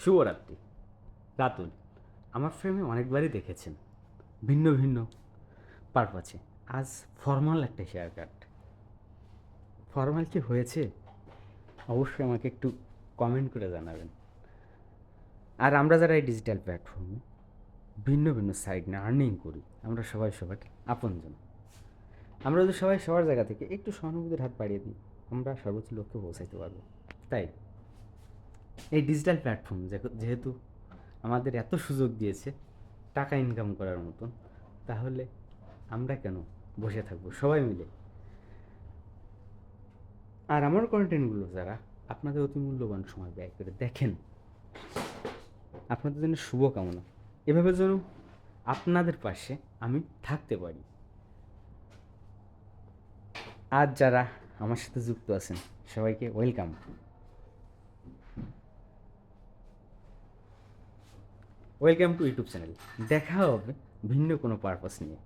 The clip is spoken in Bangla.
শুভরাত্রি। রাতুল, আমার ফ্রেমে অনেকবারই দেখেছেন ভিন্ন ভিন্ন পারপাসে। আজ ফর্মাল একটা হেয়ার কাট। ফর্মাল কি হয়েছে? অবশ্যই আমাকে একটু কমেন্ট করে জানাবেন। আর আমরা যারা এই ডিজিটাল প্ল্যাটফর্মে ভিন্ন ভিন্ন সাইড নিয়ে আর্নিং করি, আমরা সবাই সবার আপনজন। আমরা যদি সবাই সবার জায়গা থেকে একটু সহানুভূতির হাত বাড়িয়ে দিই, আমরা সর্বোচ্চ লক্ষ্যে পৌঁছাইতে পারবো। তাই এই ডিজিটাল প্ল্যাটফর্ম যেহেতু আমাদের এত সুযোগ দিয়েছে টাকা ইনকাম করার মতন, তাহলে আমরা কেন বসে থাকবো সবাই মিলে? আর আমার কন্টেন্টগুলো যারা আপনাদের অতি মূল্যবান সময় ব্যয় করে দেখেন, আপনাদের জন্য শুভকামনা। এভাবে যেন আপনাদের পাশে আমি থাকতে পারি। আজ যারা আমার সাথে যুক্ত আছেন সবাইকে welcome. Welcome to YouTube channel. দেখা হবে ভিন্ন কোনো পারপাস নিয়ে।